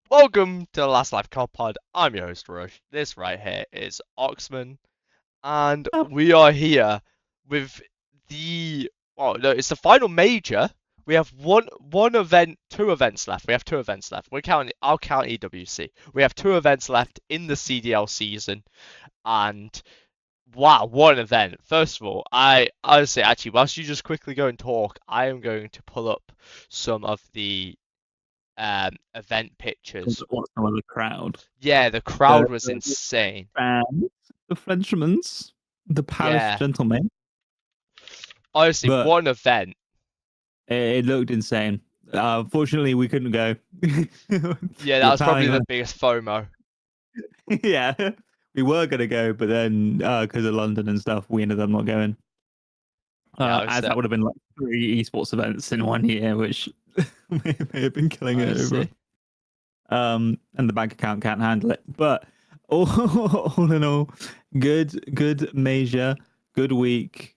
Welcome to the Last Life Card Pod. I'm your host, Rushhh. This right here is Oxman, and Oh, we are here with the no, it's the final major. We have two events left. We have two events left. I'll count EWC. We have two events left in the CDL season, and wow, what an event! First of all, I honestly, actually, whilst you just quickly go and talk, I am going to pull up some of the event pictures. what's some of the crowd? Yeah, the crowd was The insane. fans, the Frenchmans, the Paris Yeah, gentlemen. honestly, But what an event. it looked insane. Fortunately, we couldn't go. Yeah, that We're was probably planning the on, biggest FOMO. yeah, we were gonna go, but then because of London and stuff, we ended up not going. Yeah, I was As that would have been like 3 esports events in 1 year, which may have been killing it over. honestly. And the bank account can't handle it. But all in all, good measure, good week.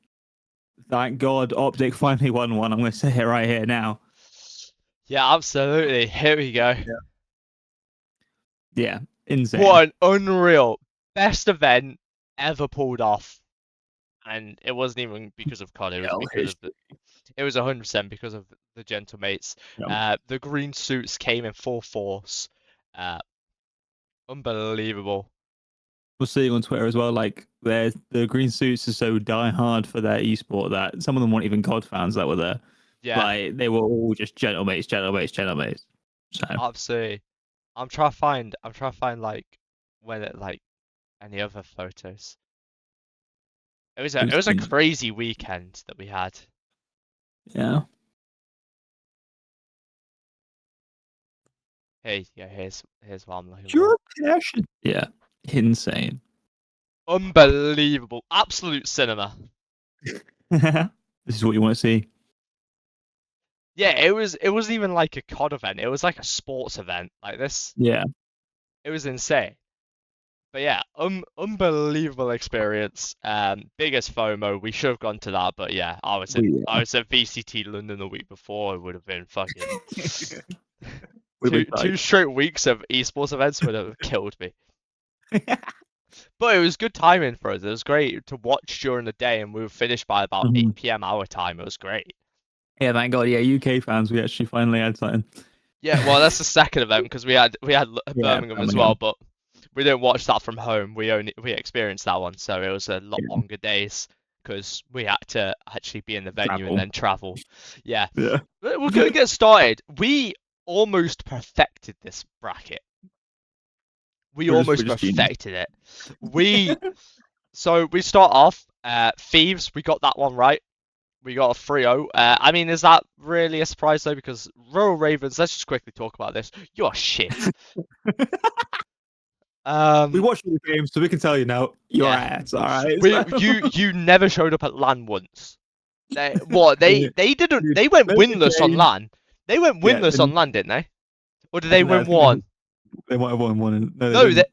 Thank God Optic finally won one. I'm going to say it right here now. Yeah, absolutely. Here we go. Yeah, insane. What an unreal best event ever pulled off. And it wasn't even because of COD, it was because of it was 100% because of the Gentlemates. The green suits came in full force. Uh, Unbelievable. We're seeing on Twitter as well, like the green suits are so die hard for their esport that some of them weren't even COD fans that were there. Yeah, Like they were all just gentlemates. So absolutely. I'm trying to find like when it like any other photos. It was a insane. crazy weekend that we had. Yeah. Hey, yeah, here's what I'm looking for. Pure passion. Yeah. Insane. Unbelievable, absolute cinema. This is what you want to see. Yeah, it wasn't even like a COD event. It was like a sports event. Like this, Yeah. it was insane. But yeah, unbelievable experience. Biggest FOMO. We should have gone to that, but yeah, I Yeah. was at VCT London the week before. It would have been fucking We've been two like, straight weeks of esports events would have killed me. But it was good timing for us. It was great to watch during the day, and we were finished by about Mhm. 8 p.m. our time. It was great. Yeah, thank God. Yeah, UK fans, we actually finally had something. Yeah, well, that's the second event because we had Yeah, Birmingham as well, Birmingham. but we didn't watch that from home. We experienced that one, so it was a lot Yeah, longer days because we had to actually be in the venue and travel. then travel. Yeah, Yeah. but we're gonna get started. We almost perfected this bracket. We We're almost just genius. perfected it. We So we start off Thieves. We got that one right. We got a 3-0. I mean, is that really a surprise though? Because Royal Ravens. Let's just quickly talk about this. You're shit. We Um, watched all the games, so we can tell you now. Your yeah. ass, all right. You never showed up at LAN once. They didn't Dude, they went make a winless on change. LAN. They went Yeah, winless on LAN, didn't they? Or did I they don't know. win I think one? they might have won one. No, they No, didn't.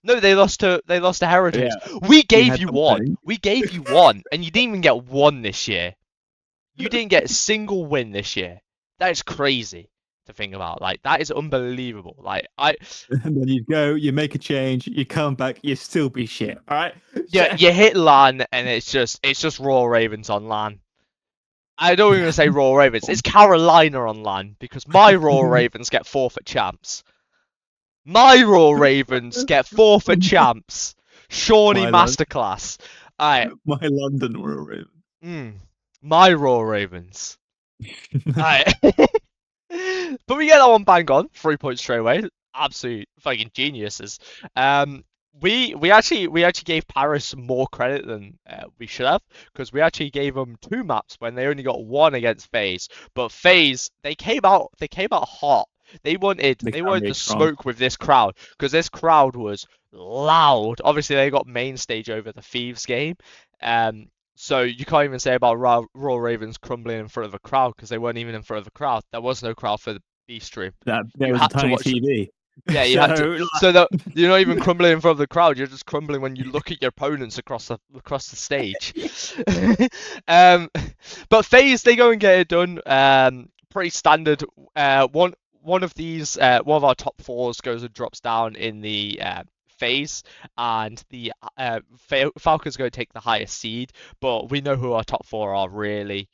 no, they lost to Heritage. Yeah, We we gave had you them one. playing. We gave you one, and you didn't even get one this year. You didn't get a single win this year. That is crazy to think about. Like that is unbelievable. Like And then you go, you make a change, you come back, you still be shit. All right. yeah, you hit LAN and it's just Royal Ravens on LAN. I don't even say Royal Ravens. It's Carolina on LAN because my Royal Ravens get forfeit champs. My Royal Ravens get forfeit champs. Shawnee my Lon- masterclass. Alright. my London Royal Ravens. Mm, my Royal Ravens. Alright. But we get that one bang on, 3 points straight away. Absolute fucking geniuses. We actually gave Paris more credit than we should have because we actually gave them 2 maps when they only got one against FaZe. But FaZe they came out hot. They They can wanted be the strong. smoke with this crowd because this crowd was loud. Obviously they got main stage over the Thieves game. So you can't even say about Royal Ravens crumbling in front of a crowd because they weren't even in front of a crowd. There was no crowd for the B stream. That there You was a had to tiny watch. TV. Yeah, you had to. So So that you're not even crumbling in front of the crowd. You're just crumbling when you look at your opponents across the stage. um, but FaZe they go and get it done. Pretty standard. one of our top fours goes and drops down in the phase, and the Falcons go take the highest seed. But we know who our top four are really.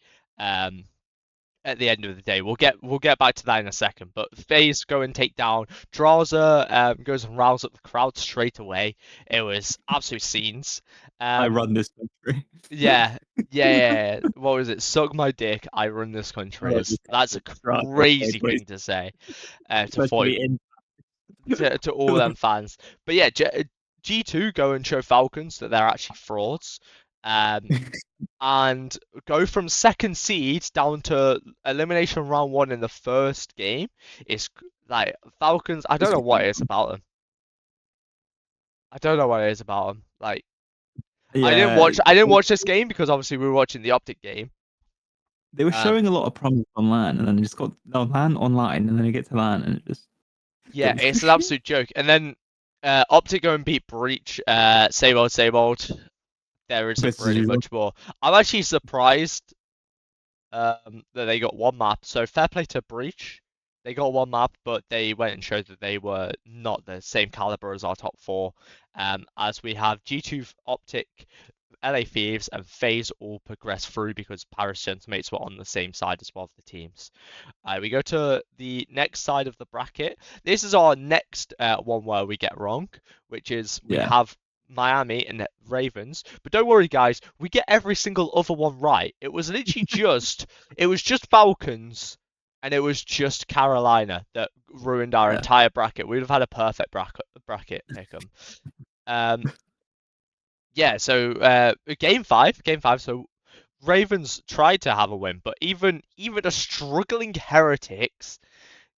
At the end of the day, we'll get back to that in a second. But FaZe go and take down Drowser, goes and riles up the crowd straight away. It was absolute scenes. I run this country. Yeah, yeah. What was it? Suck my dick. I run this country. That's a Right, crazy okay, thing to say to especially in to all them fans. But yeah, G2 go and show Falcons that they're actually frauds. Um, and go from second seed down to elimination round one in the first game. It's like Falcons. I don't know what it is about them. I don't know what it is about them. Like I didn't yeah, watch. I didn't watch this game because obviously we were watching the Optic game. they were Um, showing a lot of promise on LAN, and then just got LAN online, and then you get to LAN, and it just yeah, goes it's to an shit. absolute joke. And then Optic go and beat Breach. Same old, same old. There isn't Business as really usual. much more. I'm actually surprised that they got one map. So fair play to Breach. They got one map, but they went and showed that they were not the same caliber as our top four. As we have G2 Optic, LA Thieves, and FaZe all progress through because Paris Gentlemates were on the same side as well of the teams. We go to the next side of the bracket. This is our next one where we get wrong, which is we Yeah, have Miami and Ravens. But don't worry, guys, we get every single other one right. It was literally just Falcons, and it was just Carolina that ruined our yeah. entire bracket. We'd have had a perfect bracket pick 'em. Um, yeah. So game five. So Ravens tried to have a win, but even a struggling Heretics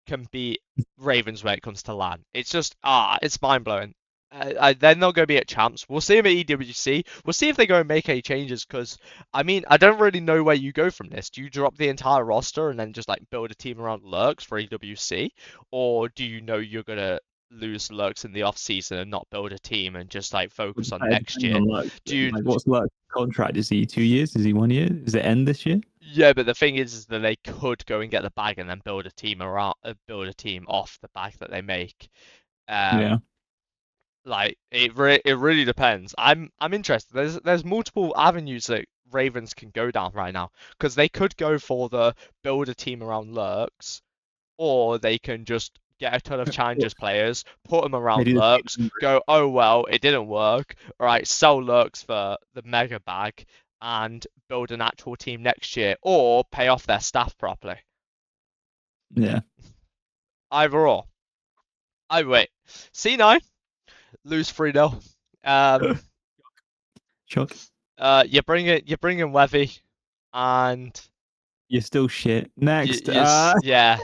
can beat Ravens when it comes to LAN. It's just it's mind blowing. They're not going to be at champs. We'll see them at EWC. We'll see if they go and make any changes. Because I mean, I don't really know where you go from this. Do you drop the entire roster and then just like build a team around Lurks for EWC, or do you know you're gonna lose Lurks in the off season and not build a team and just like focus on next Depending year? on luck. Do you? Like, what's luck contract? Is he 2 years? Is he 1 year? Does it end this year? Yeah, but the thing is that they could go and get the bag and then build a team off the bag that they make. Yeah. Um, Like it really depends. I'm interested. There's multiple avenues that Ravens can go down right now because they could go for the build a team around Lurks, or they can just get a ton of challengers players, put them around Maybe the Lurks, team's go, oh well, it didn't work. All right, sell Lurks for the mega bag and build an actual team next year, or pay off their staff properly. yeah. Either or. I wait. C9 lose 3-0. Um. Shock. You bring in Wevy, and You're still shit. Next. yeah.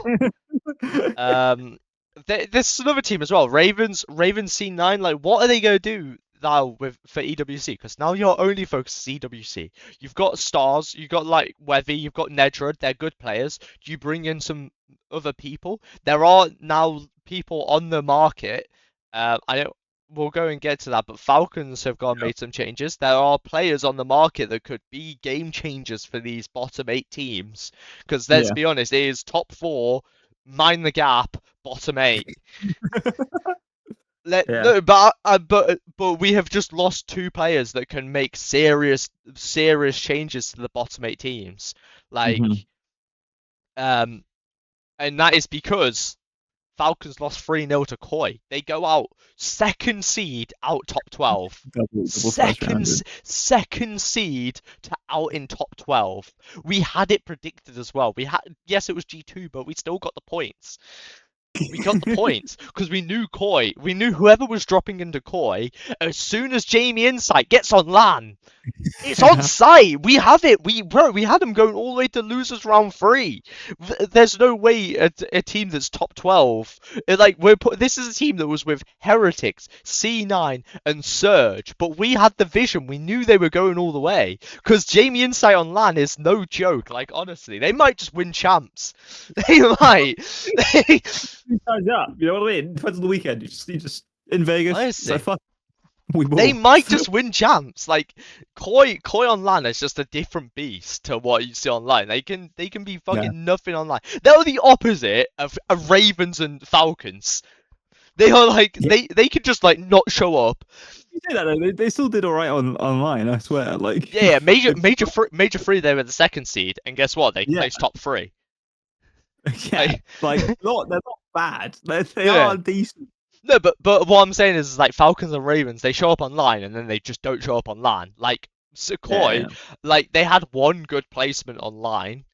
Um, there's another team as well. Ravens C9. Like, what are they gonna do now for EWC? Because now you're only focused on EWC. You've got stars. You've got like Wevy. You've got Nedra. They're good players. Do you bring in some other people? There are now people on the market. I don't. We'll go and get to that, but Falcons have gone and Yeah. made some changes. There are players on the market that could be game changers for these bottom eight teams. Because let's Yeah. be honest, it is top four, mind the gap, bottom eight. Yeah. No, but we have just lost two players that can make serious changes to the bottom eight teams. Like, Mhm. and that is because Falcons lost 3-0 to Koi. They go out second seed, out top 12. Double first rounders. Second seed to out in top 12. We had it predicted as well. Yes, it was G2, but we still got the points. We got the points because we knew Koi. We knew whoever was dropping into Koi, as soon as Jamie Insight gets on LAN, it's on site. We have it. We had them going all the way to losers round 3. There's no way a team that's top 12. This is a team that was with Heretics, C9, and Surge, but we had the vision. We knew they were going all the way because Jamie Insight on LAN is no joke. Like, honestly, they might just win champs. They might. Time's up. You know what I mean? Depends on the weekend. You just in Vegas. Honestly. So fuck. We They will. might just win champs. Like Koi on LAN is just a different beast to what you see online. They can be Yeah. fucking nothing online. They're the opposite of Ravens and Falcons. They are like Yeah. they could just like not show up. You say that though, they still did all right online. I swear. Like, Yeah, they- major three. They were the second seed, and guess what? They yeah, placed top three. yeah. Like, Like, they're not bad. They yeah. are decent. No, but what I'm saying is like Falcons and Ravens, they show up online and then they just don't show up on LAN. Like Sukhoi, Yeah. like they had one good placement online,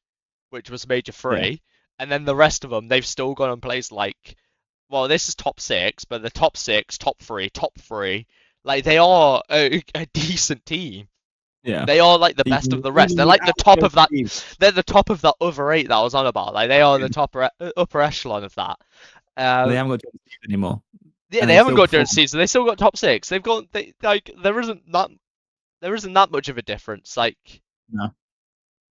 which was major Yeah. three, and then the rest of them they've still gone and placed like, well, this is top six, but the top six, top three, like they are a decent team. Yeah. They are like the best of Even the rest. They're the like the top of that. team, They're the top of that other eight that I was on about. Like they are the top upper echelon of that. they Um, haven't got Jones anymore, yeah, and they they haven't still got perform. Jones season. They still got top six. They've got they like there isn't that much of a difference. Like No,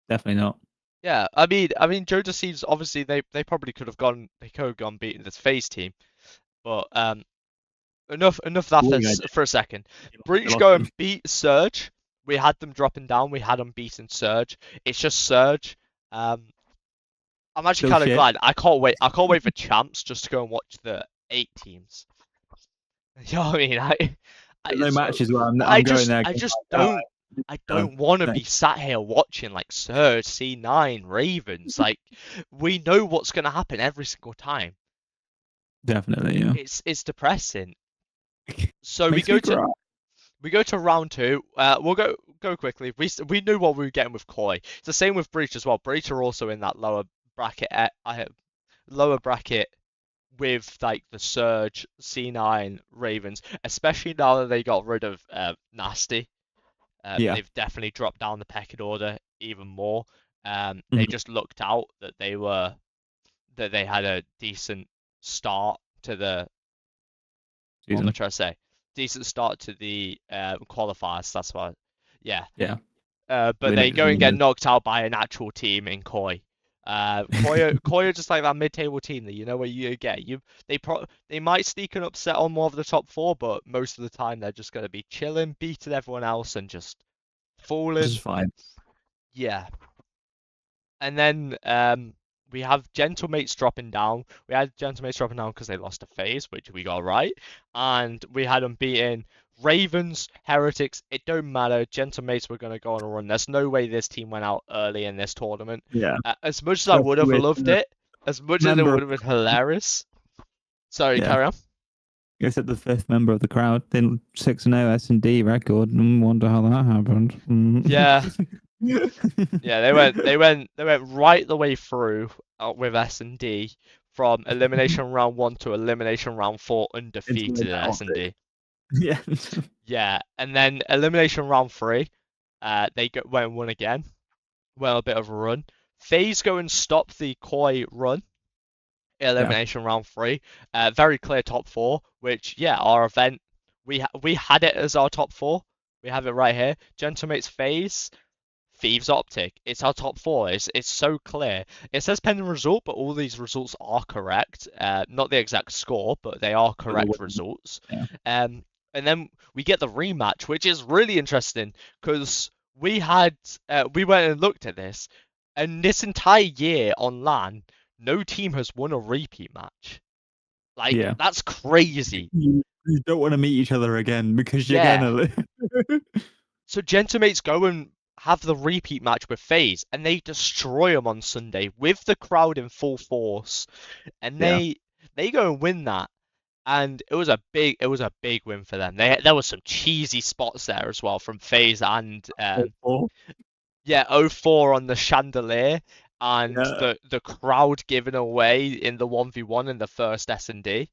definitely not. yeah, I mean Jonas seeds obviously they probably could have gone beating this phase team, but enough of that What are you gonna do? for a second. They Breach lost go them. and beat Surge. We had them dropping down. We had them beating Surge. It's just Surge. Um, I'm actually Still kind of shit. glad. I can't wait. I can't wait for champs just to go and watch the 8 teams. You know what I mean? No matches where I'm I going there. I just going, don't. I oh, don't want to no, be sat here watching like Surge, C9, Ravens. Like we know what's gonna happen every single time. definitely, yeah. It's depressing. So Makes me cry. we go to round two. We'll go quickly. We knew what we were getting with Koi. It's the same with Breach as well. Breach are also in that bracket. Lower bracket with like the Surge, C9, Ravens, especially now that they got rid of Nasty. Yeah. They've definitely dropped down the pecking order even more. They Mhm. just looked out that they had a decent start to the what am I Season. trying to say? Decent start to the qualifiers. That's why, yeah. Yeah. But they go and get knocked out by an actual team in Koi. Koi are just like that mid-table team that you know what you get. They might sneak an upset on more of the top four, but most of the time they're just gonna be chilling, beating everyone else, and just Which falling. is fine. Yeah. And then we have Gentlemates dropping down. We had Gentlemates dropping down because they lost a phase, which we got right. And we had them beating Ravens, Heretics. It don't matter. Gentlemates were going to go on a run. There's no way this team went out early in this tournament. Yeah. As much as I would have Especially with loved the it, as much as it member would of have been hilarious. Sorry, yeah. carry on. I said the fifth member of the crowd. Then 6-0 S&D record. Wonder how that happened. Yeah. Yeah, they went right the way through with S&D from elimination round 1 to elimination round 4 undefeated in S&D. Yeah. Yeah, and then elimination round 3, they went and won again. Went on a bit of a run. FaZe go and stop the Koi run. Elimination round 3. Very clear top 4, which yeah, our event we had it as our top 4. We have it right here. Gentlemates FaZe. Thieves Optic. It's our top 4. It's so clear. It says pending result, but all these results are correct. Not the exact score, but they are correct results. Yeah. And then we get the rematch, which is really interesting because we went and looked at this, and this entire year on LAN, no team has won a repeat match. Like Yeah. that's crazy. You don't want to meet each other again because you're Yeah. gonna. So Gentlemates go and have the repeat match with FaZe, and they destroy them on Sunday with the crowd in full force, and they go and win that, and it was a big win for them. There was some cheesy spots there as well from FaZe and yeah, 0-4 on the chandelier, and the crowd giving away in the 1v1 in the first S&D.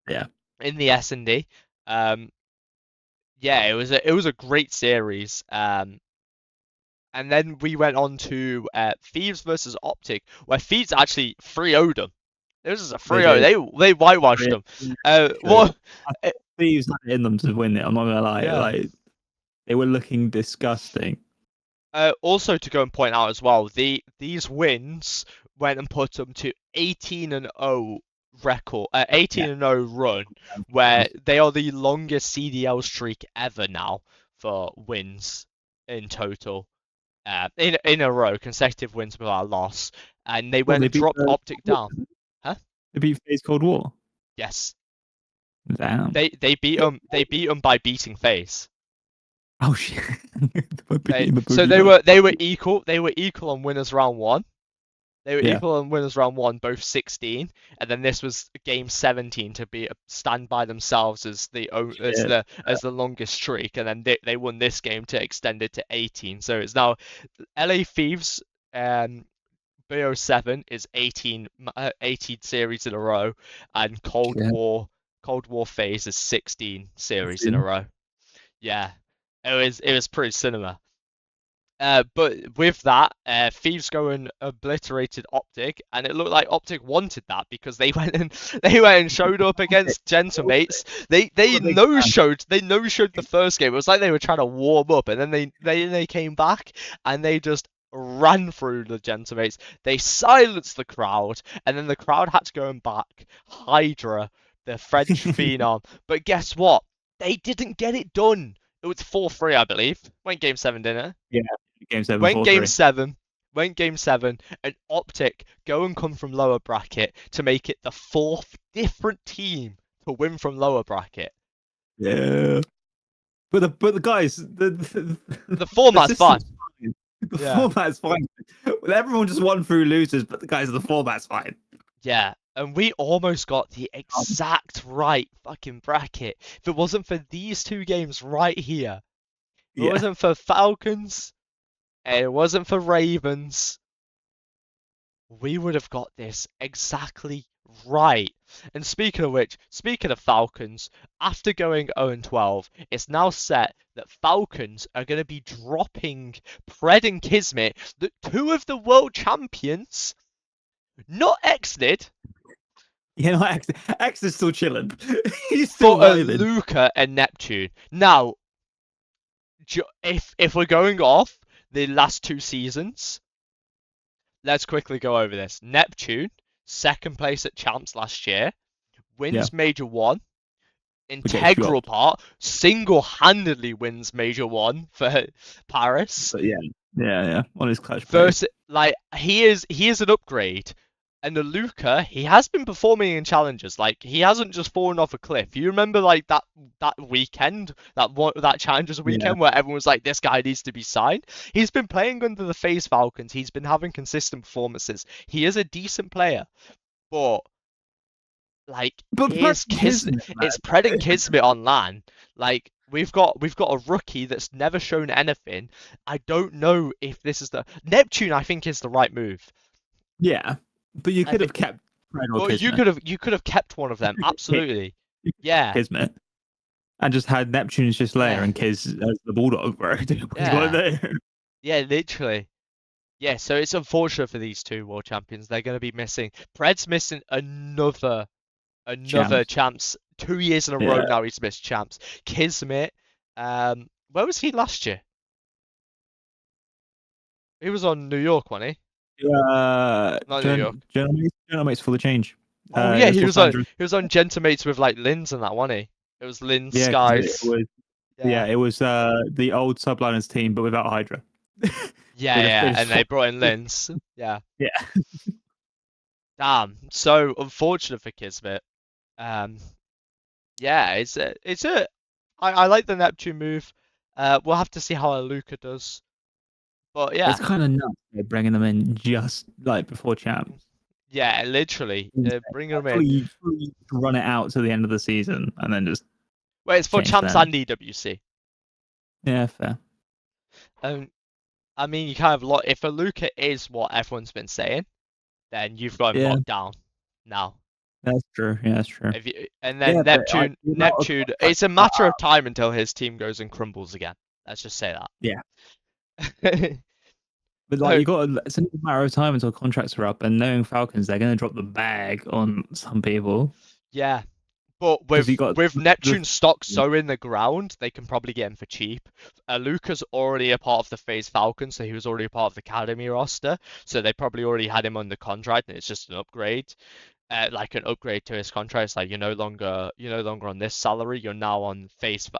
Yeah. In the S&D. Yeah, it was a great series. And then we went on to Thieves versus Optic, where Thieves actually 3-0'd them. This is a 3-0. They whitewashed them. What? Thieves had it in them to win it. I'm not gonna lie. Yeah. Like they were looking disgusting. Also to go and point out as well, these wins went and put them to 18-0 record, 18-0 run, where they are the longest CDL streak ever now for wins in total. In a row, consecutive wins without a loss, and they Well, went and dropped Optic down. Huh? They beat FaZe Cold War. Yes. Damn. They beat them. They beat them by beating FaZe. Oh shit. By They beating the so Boogeyman. they were equal. They were equal on winners round one. They were Yeah. equal on winners round one, both 16, and then this was game 17 to be stand by themselves as the longest streak, and then they won this game to extend it to 18. So it's now LA Thieves BO7 is 18 series in a row, and Cold War FaZe is 16 series in a row. Yeah, it was pretty cinema. But with that, Thieves go and obliterated Optic, and it looked like Optic wanted that because they went and showed up against Gentlemates. They no showed the first game. It was like they were trying to warm up, and then they came back and they just ran through the Gentlemates. They silenced the crowd, and then the crowd had to go and back Hydra, the French phenom. But guess what? They didn't get it done. It was 4-3, I believe. Went game 7, didn't it? Yeah. Game 7. Went 4-3. game 7, and Optic go and come from lower bracket to make it the 4th different team to win from lower bracket. Yeah. But the guys, the format's fine. The format's fine. Everyone just won through losers, but the guys, the format's fine. Yeah, and we almost got the exact right fucking bracket. If it wasn't for these two games right here, if it wasn't for Falcons, and it wasn't for Ravens, we would have got this exactly right. And speaking of which, speaking of Falcons, after going 0-12, it's now set that Falcons are going to be dropping Pred and Kismet, the two of the world champions, not Exnid. Yeah, no, X is still chilling. He's still for vibing. Alluka and Neptune. Now, if we're going off the last two seasons, let's quickly go over this. Neptune, second place at Champs last year, wins Major 1, integral part, single-handedly wins Major 1 for Paris. But yeah, on his clutch Versus, like, he is an upgrade. And Alluka, he has been performing in challenges. Like, he hasn't just fallen off a cliff. You remember, like, that weekend, that challenges weekend where everyone was like, this guy needs to be signed? He's been playing under the FaZe Falcons. He's been having consistent performances. He is a decent player. But, like, it's Pred and Kismet on LAN. Like, we've got a rookie that's never shown anything. I don't know if this is Neptune, I think, is the right move. Yeah. But you could have kept Pred or Kismet. You could have kept one of them, absolutely. Yeah. Kismet. And just had Neptune's just layer and Kiz as the bulldog, bro. Yeah, literally. Yeah, so it's unfortunate for these two world champions. They're going to be missing. Pred's missing another champs. 2 years in a row now he's missed champs. Kismet, where was he last year? He was on New York, wasn't he? Not New York. Gentlemates for the change. Oh yeah, he was on Gentlemates with like Linz and that, wasn't he? It was Linz, Skies. It was the old Subliners team, but without Hydra. And they brought in Linz. Yeah. Damn. So unfortunate for Kismet. I like the Neptune move. We'll have to see how Alluka does. But yeah, it's kind of nuts bringing them in just like before champs. Yeah, literally, bringing them in. Run it out to the end of the season and then just. Wait, it's for champs and EWC. Yeah, fair. I mean, you kind of if Alluka is what everyone's been saying, then you've got him locked down now. That's true. Yeah, that's true. And then Neptune, it's a matter of time until his team goes and crumbles again. Let's just say that. Yeah. But like it's a matter of time until contracts are up, and knowing Falcons, they're going to drop the bag on some people. Yeah, but with Neptune's stock so in the ground, they can probably get him for cheap. Alluka's already a part of the FaZe Falcons, so he was already a part of the academy roster, so they probably already had him under contract, and it's just an upgrade. like an upgrade to his contract. It's like you're no longer on this salary. You're now on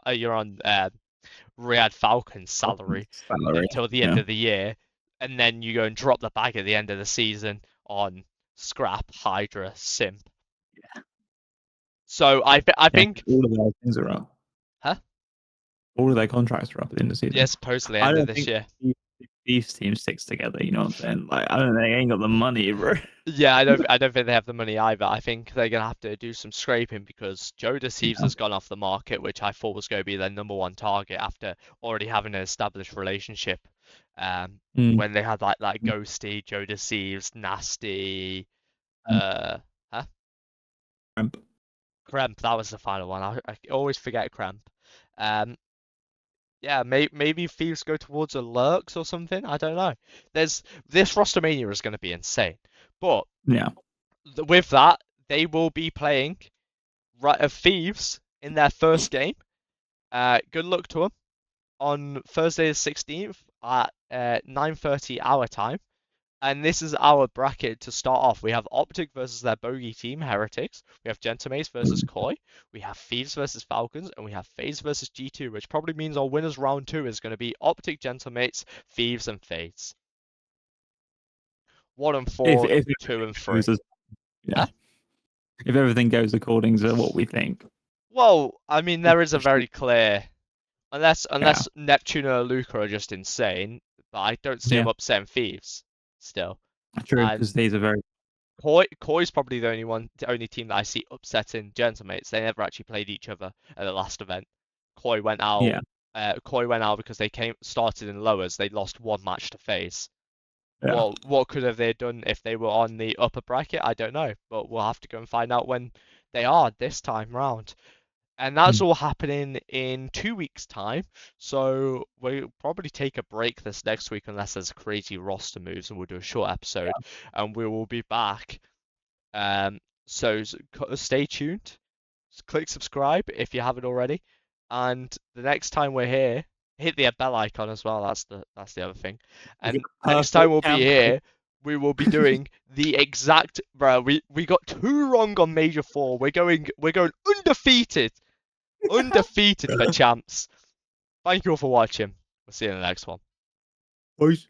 you're on Riyadh Falcons salary Salary. until the end Yeah. of the year, and then you go and drop the bag at the end of the season on Scrap, Hydra, Simp. So I Yeah. think, All of their things are up. huh? All of their contracts are up at the end of the Yeah, season. supposedly I end of don't this think year. these team sticks together. You know what I'm saying? Like, I don't think they ain't got the money, bro. Yeah, I don't think they have the money either. I think they're gonna have to do some scraping because Joe Deceives Yeah. has gone off the market, which I thought was going to be their number one target after already having an established relationship. Mm. When they had like Ghosty, Joe Deceives, Nasty, uh, huh? Ramp. Kremp, that was the final one. I always forget Kremp. Um, yeah, maybe Thieves go towards a Lurks or something. I don't know. This Rostermania is going to be insane, but Yeah. with that, they will be playing Thieves in their first game. Good luck to them on Thursday the 16th at 9:30 our time. And this is our bracket to start off. We have Optic versus their bogey team, Heretics. We have Gentamates versus Koi. We have Thieves versus Falcons. And we have FaZe versus G2, which probably means our winners round 2 is going to be Optic, Gentamates, Thieves, and FaZe. 1 and If 4, if 2 everything and 3. goes as yeah, Huh? if everything goes according to what we think. Well, I mean, there is a very clear. Unless Yeah. Neptune or Alluka are just insane, but I don't see them Yeah. upsetting Thieves still. True, And because these are very Koi's probably the only team that I see upsetting Gentlemates. They never actually played each other at the last event. Koi went out. yeah. Koi went out because they started in lowers. They lost one match to FaZe. Yeah. What could have they done if they were on the upper bracket? I don't know, but we'll have to go and find out when they are this time round. And that's Mm. all happening in 2 weeks' time. So we'll probably take a break this next week unless there's crazy roster moves, and we'll do a short episode. And we will be back. So stay tuned. Click subscribe if you haven't already. And the next time we're here, hit the bell icon as well. That's the other thing. We've got And a next time perfect we'll be campaign. here, we will be doing the exact. Bro, we got 2 wrong on Major 4. We're going undefeated for champs. Thank you all for watching. We'll see you in the next one. Boys.